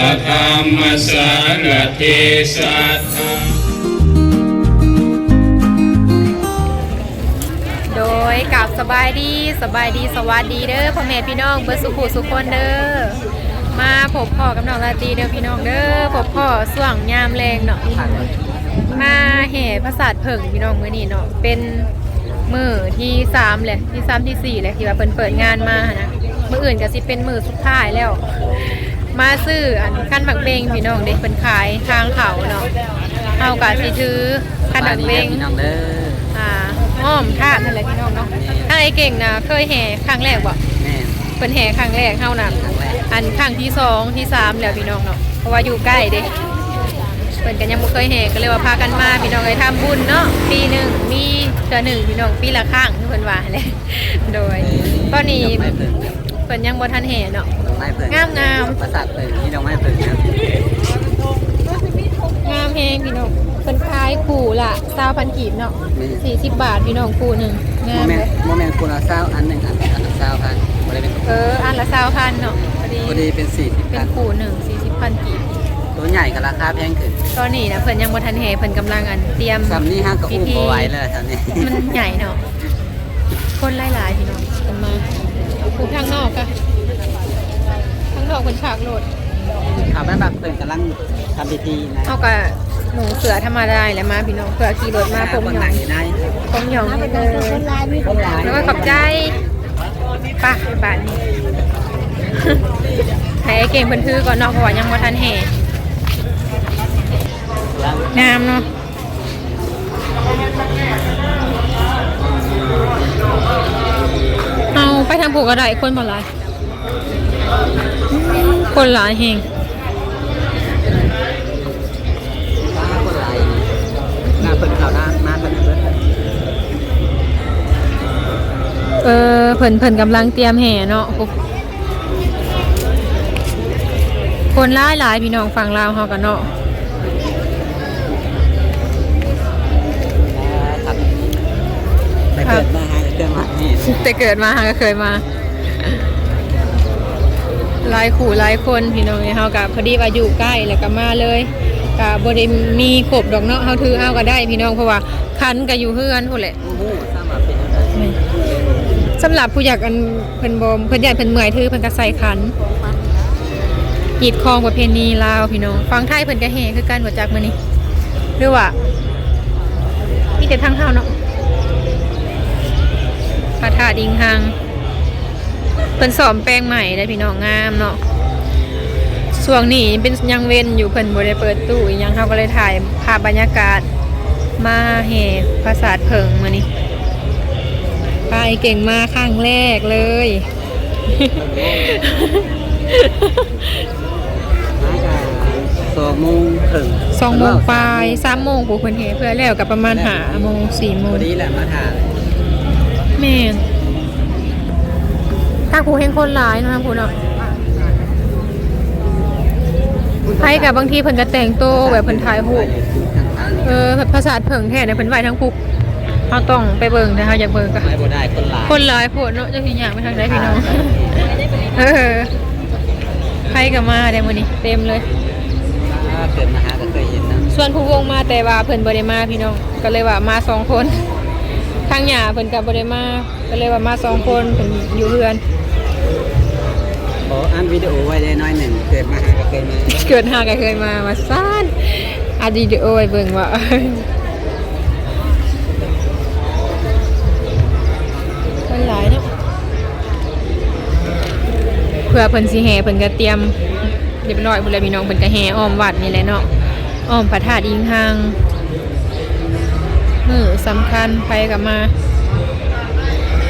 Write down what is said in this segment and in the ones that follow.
ะธรรมสารติสัทธาโดยกับสบายดีสวัสดีเด้อพ่อแม่พี่น้องเบิร์สุขุสุขคนเด้อมาพบพ่อกับน้องราตรีเด้อพี่น้องเด้อพบพ่อส่วงยามแรงเนาะมาแห่พระศาสตร์เพิ่งพี่น้องมื้อนี้เนาะเป็นมื้อที่3เลยที่3ที่4เลยที่ว่าเพิ่นเปิดงานมานะมื้ออื่นก็สิเป็นมื้อสุดท้ายแล้วมาซื้ออันคันหมักเบงพี่น้องเด้เพิ่นขายทางเขาเนาะเฮาก็สิถือคันหมักเบง พี่น้องเด้ออ้อมท่านั่นแหละพี่น้องเนาะถ้าไอ้เก่งนะเคยแห่ครั้งแรกบ่ แม่ เป็นแห่ครั้งแรกเท่านั้นอันครั้งที่2ที่3แล้วพี่น้องเนาะเพราะว่าอยู่ใกล้เด้เพิ่นกันยังบ่เคยแห่ก็เลยว่าพากันมาพี่น้องเอ้ยทำบุญเนาะปีหนึ่งมีเทื่อหนึ่งพี่น้องปีละครั้งที่เพิ่นว่าแหละโดยตอนนี้เพิ่นยังบ่ทันแห่เนาะงามประสาทเปิดที่ดอกไม้เปิดครับ งามแฮงพี่น้องเพิ่นขายคู่ละ20,000กีบเนาะ40 บาทพี่น้องคู่หนึงงามเลย โมเมนต์คูณละ20อันหนึ่งอันละ20,000บ่ได้เป็นอันละ20,000เนาะพอดีเป็น40เป็นคู่หนึ่ง40,000กีบตัวใหญ่กับราคาแพงขึ้นตอนนี้นะเพิ่นยังบ่ทันแห่เพิ่นกำลังเตรียมซ้ำนี่ห้างกับอุ้มบ่ไหวเลยตอนนี้มันใหญ่เนาะคนหลายๆพี่น้องเพิ่นมาคู่ข้างนอกก็ข้างนอกเพิ่นฉากโลดขับแม่บักเพิ่นกำลังทำพิธีนะเฮาก็หนูเสือธรรมดาแหละมาพี่น้องเพื่อขี่รถมาผมหยองเลยแล้วก็ขอบใจป่ะบาทนี้ให้ไอ้เก่งเพิ่นถือก่อนเนาะเพราะว่ายังบ่ทันแห่งามเนาะเอาไปทางผูกกระไดคนบ่หลายคนหลายแฮงเพิ่นข่าวหน้ามาเพิ่นเพิ่นกำลังเตรียมแห่เนาะคนหลายพี่น้องฝั่งลาวเฮากันเนาะแต่เกิดมาหาเกิดมานี่แต่เกิดมาหาก็เคยมาหลายคู่หลายคนพี่น้องเฮาก็พอดีว่าอยู่ใกล้แล้วก็มาเลยก็บ่ได้มีครบดอกเนาะเฮาถือเอาก็ได้พี่น้องเพราะว่าคันก็อยู่เฮือนพุ่นแหละสำหรับผู้อยากอันเพิ่นบ่เพิ่นอยากเพิ่นเมื่อยถือเพิ่นก็ใส่ขันกีดคองประเพณีลาวพี่น้องฟังไทยเพิ่นก็แห่คือกันบ่จักมื้อนี้หรือว่ามีแต่ทางเฮาเนาะพระธาตุอิงหังเพิ่นซ่อมแปลงใหม่ได้พี่น้องงามเนาะช่วงนี้เป็นยังเว้นอยู่เพิ่นบ่ได้เปิดตู้อีหยังเฮาก็เลยถ่ายภาพบรรยากาศมาแห่พระศาสตร์เพิ่งมื้อนี้ไปเก่งมาครั้งแรกเลย2 โมงถึง2 โมงปลาย3 โมงผู้เพิ่นแห่เพื่อแล้วกับประมาณ5 โมง4 โมงดีแหละมาถ่ายแม่นทางผู้แห่งคนหลายเนาะทางผู้เนาะใครกับบางทีเพิ่นก็แต่งโตแบบเพิ่นถ่ายรูปภาษาเพิ่งแท้เนี่ยเพิ่นไหว้ทั้งผู้เฮาต้องไปเบิ่งแต่เฮาอยากเบิ่งก็บ่ได้คนหลายโพดเนาะจังสิย่างไปทางใดพี่น้องใครก็มาได้มื้อนี้เต็มเลยเกิดมาหาก็เคยเห็นนะส่วนผู้วงมาแต่ว่าเพิ่นบ่ได้มาพี่น้องก็เลยว่ามา2 คนทางหญ้าเพิ่นก็บ่ได้มาก็เลยว่ามา2 คนเพิ่นอยู่เฮือนอันวิดีโอไว้ได้น้อยหนึ่งเกิดมาหาก็เคยมาเกิดหาก็เคยมาซ่านอัดวิดีโอไว้เบิ่งว่าคนหลายเนาะเพื่อเพิ่นสิแห่เพิ่นก็เตรียมเรียบร้อยพุ่นแล้วพี่น้องเพิ่นก็แห่อ้อมวัดนี่แหละเนาะอ้อมพระธาตุอิงหังสำคัญไปกับมา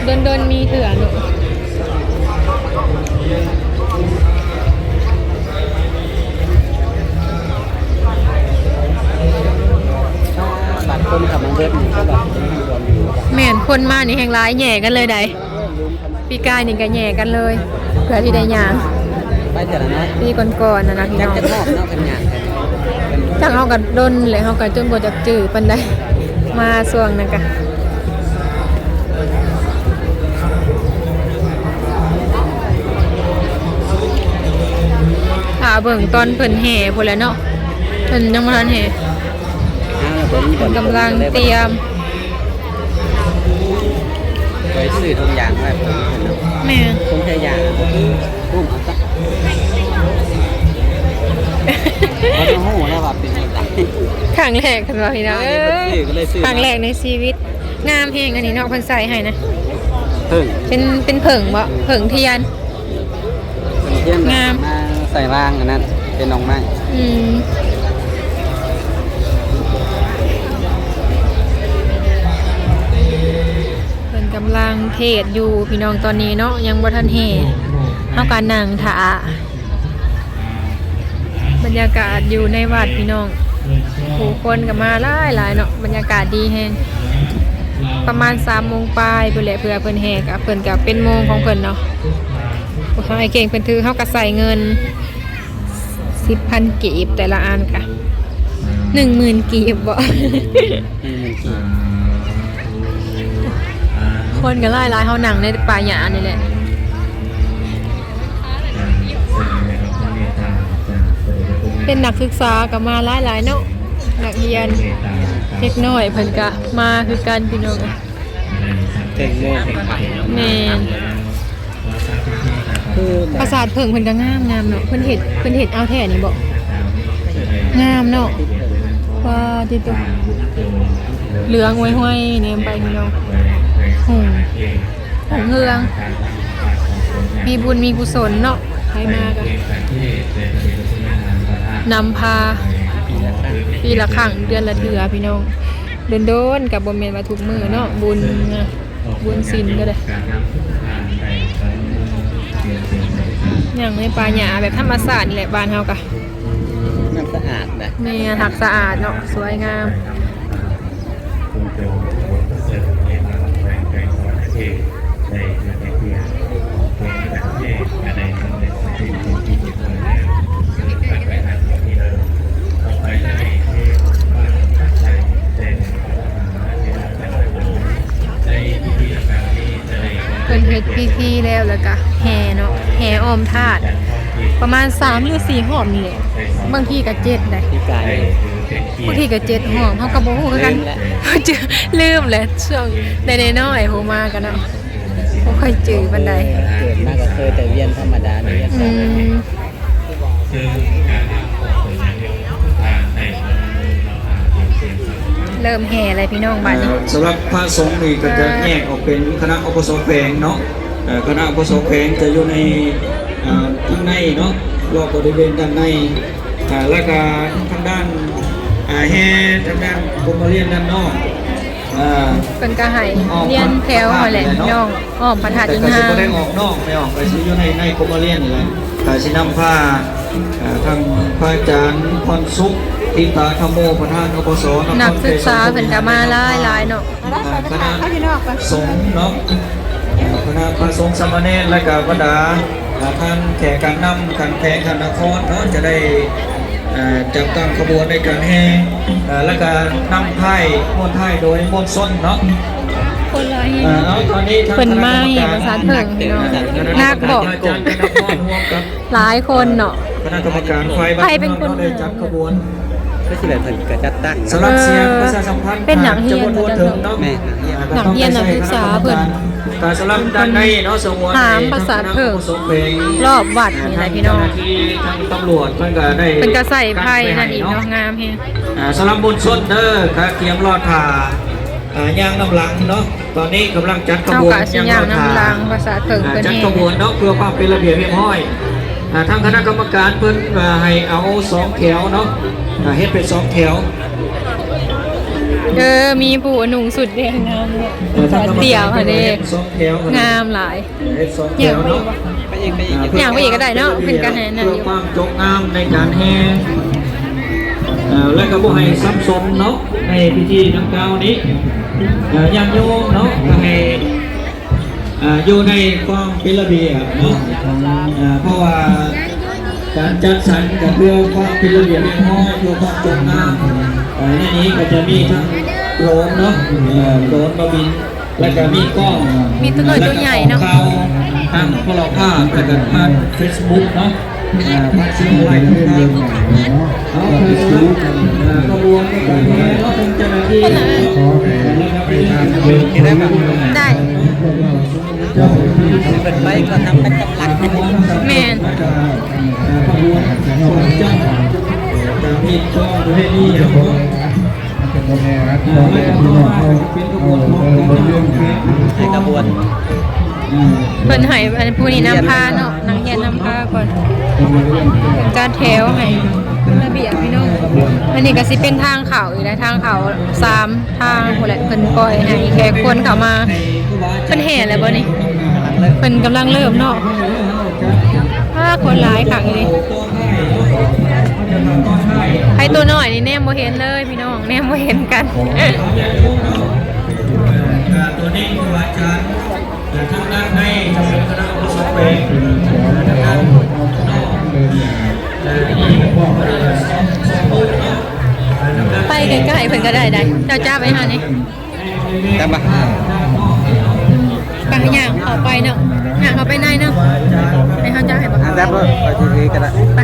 เดินมีเถื่อเนาะบัดคนขับมันเบิดนี่ก็แบบแม่นคนมานี่แห่งร้ายแหย่กันเลยได้ปีกายนี่ก็แหย่กันเลยเพื่อที่ได้ยางไปแต่ละน้อยปีก่อนๆนะพี่น้องจะมอบเนาะเป็นยางจังเฮาก็ดนเลยเฮาก็จนบ่จักจื้อปานใดมาช่วงนั้นก็เ เบิ่งตอนเพิ่นแห่พุ่นแหล้วเนาะเพิ่นยังบ่ทันแห่ แล้วผมมีบอล กำลังเตรียม ไปซื้อทุกอย่างไว้ผม แม่ ผมใช้ยาปุ้มเอาซะเราต้องหูแล้วว่าเป็นยังไง ครั้งแรกกันว่าพี่น้องเอ้ย ก็เลยซื้อ ครั้งแรกในชีวิตงามแฮงอันนี้เนาะเพิ่นใส่ให้นะ เพิ่ง เป็นเผิงบ่เผิงเทียน เที่ยง งาม มาใส่วางอันนั้นเป็นน้องไม้ อืมเพิ่นกำลังเทศอยู่พี่น้องตอนนี้เนาะยังบ่ทันแห่เฮาก็นั่งท่าบรรยากาศอยู่ในวัดพี่น้องผู้คนก็มาหลายๆเนาะบรรยากาศดีแฮงประมาณ3 โมงปลายพุ่นแหละเพื่อเพิ่นแห่ก็เพิ่นก็เป็นโมงของเพิ่นเนาะผู้ชายเก่งเพิ่นถือเฮาก็ใส่เงิน10,000 กีบแต่ละอันค่ะ 10,000 กีบบ่ คนก็หลายๆเฮานั่งในป่าหญ้านี่แหละเป็นนักศึกษาก็มาหลายๆเนาะนักเรียนเด็กน้อยเพิ่นก็มาคือกันพี่น้อง เก่งโม่เก่งไข่ แม่น คือ ปราสาทเพิ่งเพิ่นก็งามเนาะเพิ่นเฮ็ดเอาแท้นี่บ่งามเนาะว่าติตัวเหลืองห้วยๆแนมไปพี่น้องหงเฮืองมีบุญมีกุศลเนาะใครมาก็นำพาปีละครั้งเดือนละเทื่อพี่น้องโดนๆกับบ่แม่นว่าทุกมื้อเนาะบุญศีลก็ได้อย่างในป่าหญ้าแบบธรรมชาตินี่แหละบ้านเฮาก็ น้ำสะอาดนะ แม่หักสะอาดเนาะสวยงาม เพิ่นเฮ็ดพิธีแล้วก็แห่เนาะแห่อ้อมธาตุประมาณ3 หรือ 4 หอมนี่แหละบางทีก็7ได้ ที่กาย บางทีก็7 หอมเฮาก็บ่ฮู้คือกันลืมแหละช่วงได้น้อยๆโหมากันเนาะบ่ค่อยจื้อปานใด เกิดมาก็เคยแต่เวียนธรรมดาเนี่ย อืมเริ่มแห่เลยพี่น้องบัดนี้ สำหรับพระสงฆ์นี่ก็จะแยกออกเป็นคณะอุปสมบทแขวงเนาะคณะอุปสมบทแขวงจะอยู่ในทางในเนาะรอบบริเวณด้านในแล้วก็ทางด้านแห่ทางด้านกรมเรียนด้านนอก เป็นกระไหเรียนแถวหั่นแหละพี่น้องอ้อมพระธาตุ แต่ อิน ก็ ทา จะไม่ได้ออกนอกไม่ออกไปซื้ออยู่ในกรมเรียนนี่แหละแต่สินำผ้าทางพระอาจารย์พรสุขทิตาธรรมโมประธานอุปสมบท นักศึกษาเป็นกะมาหลายๆเนาะ คณะสงฆ์เนาะคณะพระสงฆ์สามเณรและก็บรรดาท่านแขกการนำการแข่งขันนครเนาะจะได้จับตั้งขบวนในการแห่และก็นำไพ่ม้วนไพ่โดยม้วนส้นเนาะ คนละเฮ ตอนนี้ เพิ่นมาเห็นภาษาเพิ่งพี่น้องนักบอก อาจารย์เป็นนครร่วมกับ หลายคนเนาะ คณะกรรมการไฟ ใครเป็นคน ได้จัดขบวน ก็สิแบบเพิ่นก็จัดตั้ง สำหรับเสียงประชาสัมพันธ์ เป็นหนังเฮียน จะวนถึงเนาะ แม่ หนังเฮียนนักศึกษาเพิ่น การสลับด้านในเนาะสงวน ถามภาษาเพิ่ง รอบวัดนี่แหละพี่น้อง ที่ทางตำรวจเพิ่นก็ได้ เป็นกระใส่ไพ่นั่นอีกเนาะงามแฮง สำหรับบุญชนเด้อครับเตรียมรอดผ่าย่างน้ำหลังเนาะตอนนี้กำลังจัดข เฮา บวน กะสิย่างน้ำลางภาษาเพิ่งเพิ่น จัด เฮ ขบวนเนาะเพื่อความเป็นระเบียบเรียบร้อยทางคณะกรรมการเพิ่นให้เอา2 แถวเนาะเฮ็ดเป็น2 แถว มีผู้หนุ่งสุดแดงงามเลยสอดเตี่ยวค่ะเด้ 2 แถว งามหลาย เฮ็ด2 แถ อย่าง ว ไปอี เนาะ กบ่ ไปอีกไปอีก อย่างไปอีกก็ได้เนาะเป็นการแห่นั่นอยู่ เพื่อความจงงามในการแห่และก็บ่ให้ซ้ำซ้อนเนาะในพิธีดังกล่าวนี้ญาติโยมเนาะก็ให้อยู่ในความเป็นระเบียบเนาะเพราะว่าการจัดสรรกับเพื่อความเป็นระเบียบเรียบร้อยเพื่อความจงงามในนี้ก็จะมีทั้งโดรนเนาะโดรนมาบินแล้วก็มีกล้อง มีตัวน้อยตัวใหญ่เนาะ ข่าวทางพลภาพแล้วก็ทาง Facebook เนาะ พักสิ่งไหวต่างๆเอาคือกระบวนการนี้เราเป็นเจ้าหน้าที่ได้ไหม ได้ เป็นไปก็ทำเป็นกำลัง แมน ขบวนของเจ้าจากมีช่องประเภทนี้ครับผมไม่ต้องรอเป็นกระบวนของเรื่อง ในกระบวน เพิ่นให้อันผู้นี้นำพาเนาะนางเฮียนนำพาก่อนจัดแถวให้ระเบียบพี่น้องอันนี้ก็สิเป็นทางเขาอีกแล้วทางเขา3ทางพุ่นแหละเพิ่นปล่อยให้แขกคนเข้ามาเพิ่นแห่แล้วบ่นี่เพิ่นกำลังเริ่มเนาะคนหลายคักอีนี่ให้ตัวน้อยนี่แนมบ่เห็นเลยพี่น้องแนมบ่เห็นกัน ตัวนี้คืออาจารย์ทางด้านในจะเป็นคณะผู้สอบเองนะครับไปใกล้ๆเพิ่นก็ได้เจ้าจ้าไปหานี่ แต่บ่ ไปย่างเข้าไปเนาะย่างเข้าไปในเนาะให้เฮาจ้าให้บ่ แต่บ่ไปทีก็ได้ ไป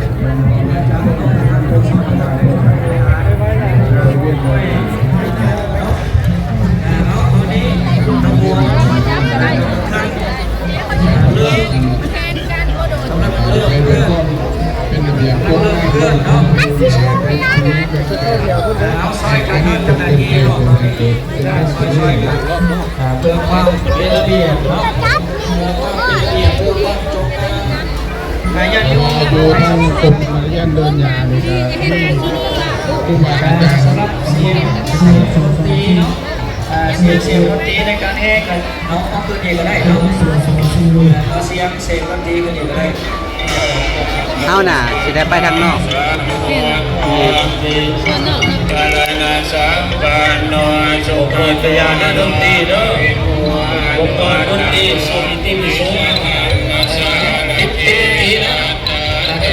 เอาซอยกันเจ้าหน้าที่เนาะซอยกันเพื่อความเป็นระเบียบเนาะญาติโยม ดูทางกลุ่มมารยาทเดินยาเลยครับที่มาได้ สำหรับเสียงดนตรีเนาะเสียงดนตรีในการแห่กันเนาะเอาตัวเองก็ได้เนาะเสียงดนตรีกันเองก็ได้ เอาน่ะสิได้ไปทางนอก กาลนาสัมปันโนสุขตยานาดนตรีเด้ออุปกรณ์ดนตรีสุขติมิสุติตินะเอ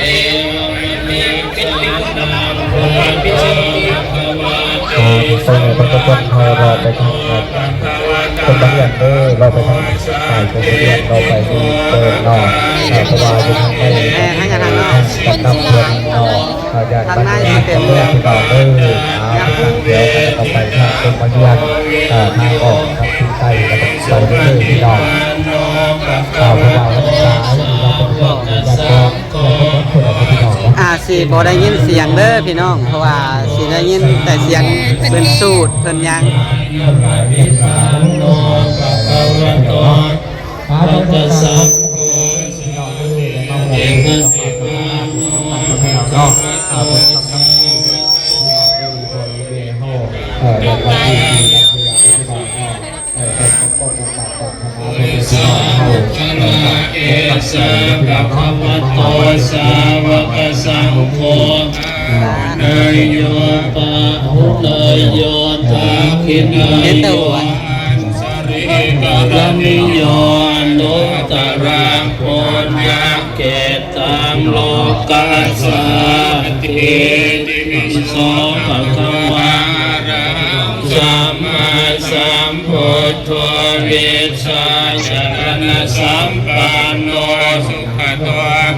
มิกิตินาภวะปิจิติภวะเต ไปในบรรพบุรุษเราเราไปทางคนบางอย่างเออเราไปทางฝ่ายคนเรียนเราไปที่เดินนอกสบายไปทางใน ให้ทางนอก กับนำเพื่อนนอกเราอยากไปที่เรื่องที่เราเออเดี๋ยวเราไปทางคนบางอย่างทางออกทางที่ใต้เราเราเรื่อยๆที่เราเราพวกเราทั้งสายเราเป็นพวกอยากบอกเราเป็นคนเราเป็นพี่น้อง สิบ่ได้ยินเสียงเด้อพี่น้องเพราะว่าสิได้ยินแต่เสียงเพิ่นสูดเพิ่นยัง โนภะคะวะโตอะระหะสัมมาเอกสิมาโน สัพพะเอสะภะคะวะโตสาวกสังโฆเนยโยปะหุเนยโยทาคินเนยโยสริกรณิโยนุตตรังปุญญเกตังโลกัสสะติติโสภะคะวะสัมมาสัมพุทโธวิชาญาณสัมปันโนสุขโต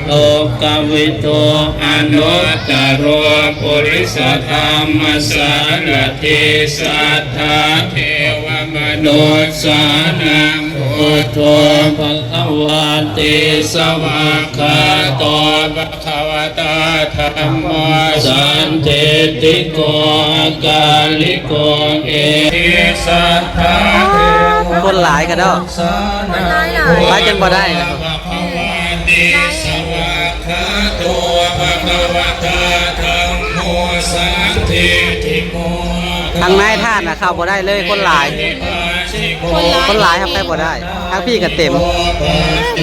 โลกวิโตอนุตตรปุริสธรรมสารติสัทธาเทวมนุษย์สานังพุทโธภควาติสวากขาโตภควตาธัมโมสันติติโกกาลิโกเอติสัทธาเทว คนหลายก็ดอกไปจนบ่ได้นะ ติสวากขาโตภควตาธัมโมสันติติโก ทางนายท่านน่ะเข้าบ่ได้เลยคนหลาย คนหลายครับไปบ่ได้ทางพี่ก็เต็ม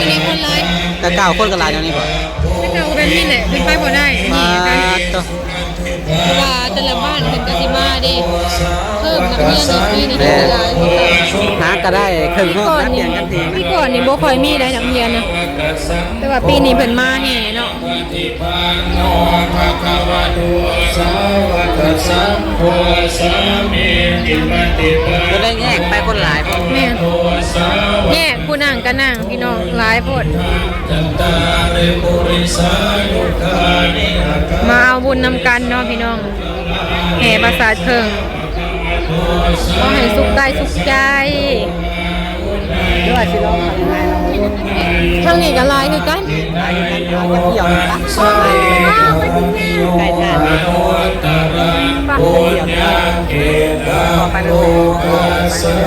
มีคนหลาย แต่เก่าคนก็หลายเดี๋ยวนี้บ่ เราเป็นนี่แหละเป็นไปบ่ได้ มา นี่กัน ตัว เพราะว่าแต่ละบ้านเพิ่นก็สิมาเด้เพิ่มนักเรียนอีกปีนี้ก็หลาย หาก็ได้ครึ่งห้อง ก่อน นัก นี่ เรียนกันที พี่ก่อนนี่บ่ค่อยมีได้นักเรียนนะแต่ว่าปีนี้เพิ่นมาแห่เนาะ ติปันโนภะคะวะโตสาวกสังโฆสามีติปฏิปัน ก็ได้แยกไปคน หลายพอ แม่นแย่ผู้นั่งก็นั่งพี่น้องหลายโพดมาเอาบุญนำกันเนาะพี่น้องแห่ประสาทเพิ่งขอให้สุขกายสุขใจ ด้วยสิเราทำไงเรา ทางนี้ก็ลายคือกัน เราจะเที่ยวนะไก่ทาน ปุญญาเกตาโลกัสสะ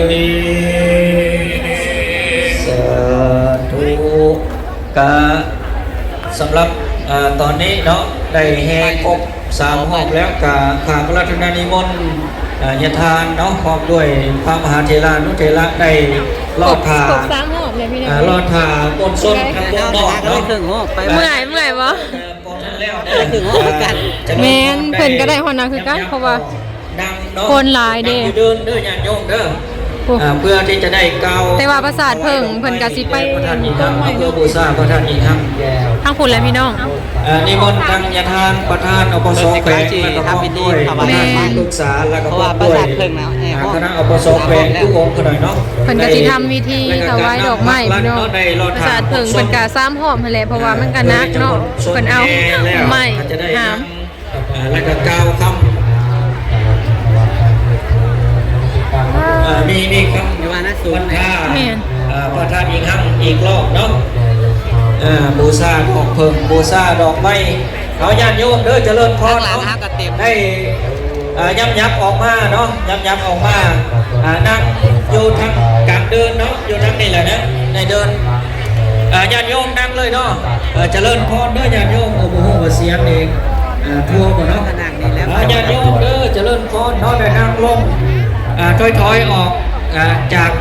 นิ สาธุกะสำหรับตอนนี้เนาะได้แห่ครบ3รอบแล้วกะข้าพระราชนานิมนต์ยทานเนาะพร้อมด้วยพระมหาเถรานุเถระได้ลอดผ่า ตก3รอบเลยพี่น้อง ลอดผ่าบนส้นทางบนนอก เรา เนาะ ถึงโง่ไป เมื่อยบ่ ปอนนั้นแล้ว ถึงโง่กัน แม่นเพิ่นก็ได้ฮอดนะคือกันเพราะว่า ดังเนาะ คนหลายเด้ ดังเดินเด้อญาติโยมเด้อ โอ้ เพื่อที่จะได้เกา แต่ว่าประสาทเพิ่งเพิ่นก็สิไป พระท่านอีกครั้งเพื่อบูชาพระท่านอีกครั้ง ทางคุณแหละพี่น้อง นิมนต์ทางยาทานประธานอปสแขวงแล้วก็พร้อมด้วยประธานที่ปรึกษาแล้วก็พร้อมด้วยคณะอปสแขวงทุกองค์กันหน่อยเนาะ เพิ่นก็สิทำวิธีถวายดอกไม้พี่น้องประสาทเพิ่งเพิ่นก็3หอมหั่นแหละเพราะว่ามันก็หนักเนาะเพิ่นเอาไม้หาม แล้วก็กล่าวคำมีคำ อยู่ว่านะสู วั ง นท่า แม่น ประธานอีกครั้งอีกรอบเนาะบูชาของเพิ่งบูชาดอกไม้เขาญาติโยมเด้อเจริญพร หลัง เนาะ ห้าก็เต็ม ได้ยับออกมาเนาะยับออกมานั่งอยู่ทางกลางเดินเนาะอยู่ทางนี่แหละนะในเดินญาติโยมนั่งเลยเนาะเจริญพรเด้อญาติโยมโอ้โหเสียงเองทั่วหมดเนาะ นั่งนี่แล้ว ญาติโยมเด้อเจริญพรเนาะได้นั่งลงถอยออกจาก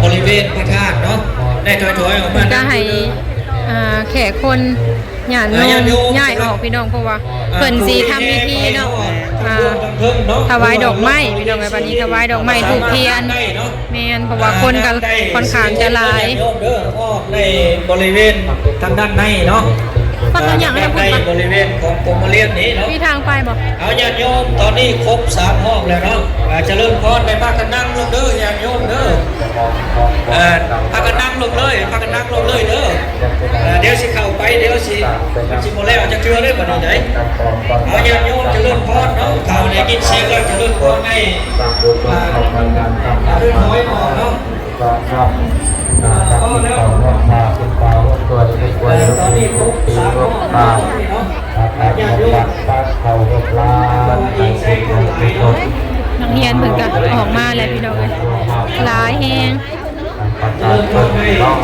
บริเวณพระธาตุเนาะได้ถอยออกมา ก็ให้แขกคนญาติโยมย้ายออกพี่น้องเพราะว่าเพิ่นสิทำพิธีเนาะถวายดอกไม้พี่น้องไอ้บัดนี้ถวายดอกไม้ธูปเทียนแม่นเพราะว่าคนก็ค่อนข้างจะหลาย ในบริเวณทางด้านในเนาะ ปักตัวอย่างให้ ใน พูด บริเวณของกรมเรียนนี้เนาะ มีทางไปบ่ เอาญาติโยมตอนนี้ครบ3ห้องแล้วเนาะเจริญพรในพากันนั่งลงเด้อญาติโยมเด้อพากันนั่งลงเลยพากันนั่งลงเลยเด้อเดี๋ยวสิเข้าไปเดี๋ยวสิบ่แล้วจะเชื่อได้บ่นี่ไหนเอาญาติโยมเจริญพรเนาะข่าวได้ยินเสียงแล้วเจริญพรให้เดินน้อยออกเนาะ ก็แล้วเป็นเปล่าตัวเล็กตัวเล็กตีรถปลาญาติโยมเขาก็ปลาไปสิรถ นักเรียนเพิ่นก็ออกมาแล้วพี่น้องเอ้ยหลายแฮง ประชาชนต้อง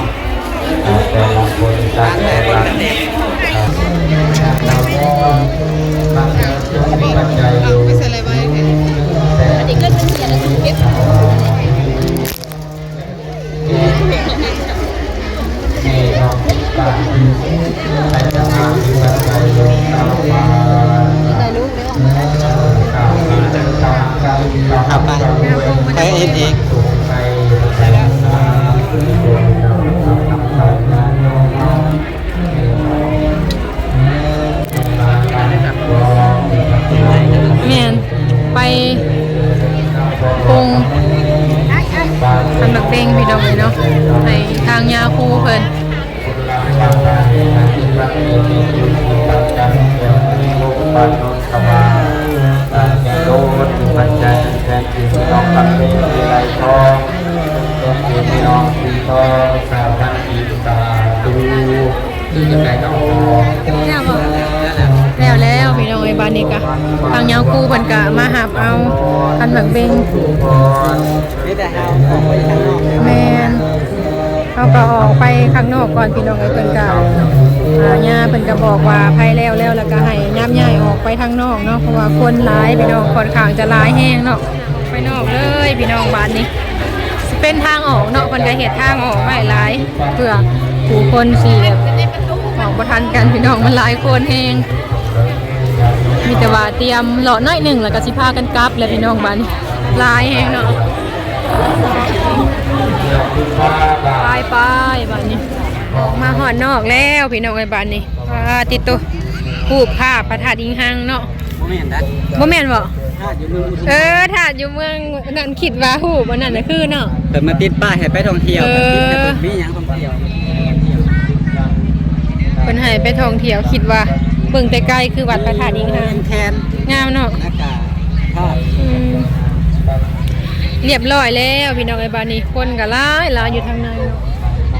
แต่ละคนต่างแต่ละเราก็บางคนปัจจัยอยู่แต่ก็เป็นเกียรติเก็บนี่น้องตาใครจะมาอยู่กับใครลงเอามาเอาไปไปเองเอง แม่นไปปรุงทำบักเบงพี่น้องเลยเนาะให้ทางยาคูเพิ่น ปัจจุบันจะโดนปัจจัยแทนที่น้องปัจจัยที่ไรทองเป็นที่น้องที่ทองสาวพันธุ์อีสาดูคือจะไหนน้อง แล้วพี่น้องไอ้บ้านนี้ก็ทางยาคูเพิ่นก็มาหับเอาคันบักเบง นี่แต่เราออกไปข้างนอก แม่นเขาก็ออกไปข้างนอกก่อนพี่น้องไอ้เพิ่นก็ย่าเพิ่นก็บอกว่าภายแล้วแล้วก็ให้ย่ำย่ายออกไปทางนอกเนาะเพราะว่าคนหลายพี่น้องค่อนข้างจะหลายแห้งเนาะไปนอกเลยพี่น้องบ้านนี้สิเป็นทางออกเนาะเพิ่นก็เฮ็ดทางออกไว้หลายเพื่อผู้คนสิแบบออกบ่ทันกันพี่น้องมันหลายคนแห้งมีแต่ว่าเตรียมเลาะน้อยหนึงแล้วก็สิพากันกลับแล้วพี่น้องบ้านนี้หลายแห้งเนาะไปบ้านนี้ออกมาหอดนอกแล้วพี่น้องไอ้บ้านนี้ติดตัวผู้ภาพพระธาตุอิงหังเนาะ ผมไม่เห็นได้ บ่แม่นบ่ ถาดอยู่เมืองนั่นคิดว่าหูบ่นั่นน่ะคือเนาะ เพิ่นมาติดป้ายให้ไปท่องเที่ยวติดให้เพิ่นมีหยังท่องเที่ยว เพิ่นให้ไปท่องเที่ยวคิดว่าเบิ่งไกลๆคือวัดพระธาตุอิงหาง แทน งามเนาะ อากาศภาพ เรียบร้อยแล้วพี่น้องไอ้บ้านนี้คนก็หลายอยู่ทางในเนาะ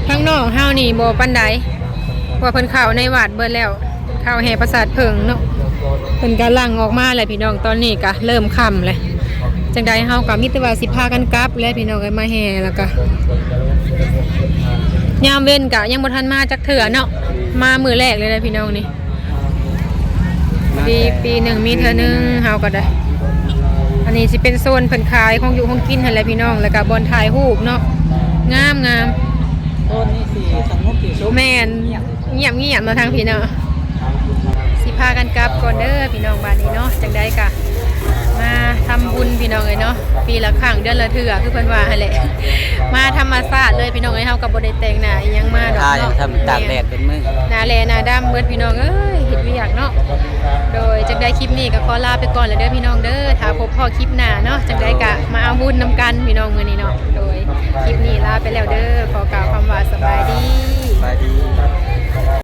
ทางนอกเฮานี่บ่ปานใดเพราะว่าเพิ่นเข้าในวัดเบิดแล้วเข้าแห่ปราสาทเพิงเนาะเพิ่นกำลังออกมาเลยพี่น้องตอนนี้ก็เริ่มค่ำเลยจังใดเฮาก็มีแต่ว่าสิพากันกลับแล้วพี่น้องไอ้มาแห่แล้วก็ยามเว้นก็ยังบ่ทันมาจักเถื่อเนาะมามื้อแรกเลยนะพี่น้องนี่ปีหนึ่งมีเทื่อนึงเฮาก็ได้อันนี้สิเป็นโซนเพิ่นขายของอยู่ของกินหั่นแหละพี่น้องแล้วก็บอนถ่ายรูปเนาะงาม โซนนี้สิสงบที่สุด แม่นเงียบมาทางพี่เนาะสิพากันกลับก่อนเด้อพี่น้องบ้านนี้เนาะจังใดก็มาทำบุญพี่น้องเอ้ยเนาะปีละครั้งเดือนละเทื่อคือเพิ่นว่าหั่นแหละมาธรรมชาติเลยพี่น้องเอ้ยเฮาก็บ่ได้แต่งหน้าอิหยังมาดอก ยัง เนาะ ทำตากแดดเป็นมื้อ หน้าแลหน้าดำเบิดพี่น้องเอ้ยเฮ็ดเวียกเนาะโดยจังใดคลิปนี้ก็ขอลาไปก่อนแล้วเด้อพี่น้องเด้อถ้าพบพ่อคลิปหน้าเนาะจังใดก็มาเอาบุญนำกันพี่น้องมื้อนี้เนาะโดยคลิปนี้ลาไปแล้วเด้อขอกล่าวคำว่าสบายดี สบายดี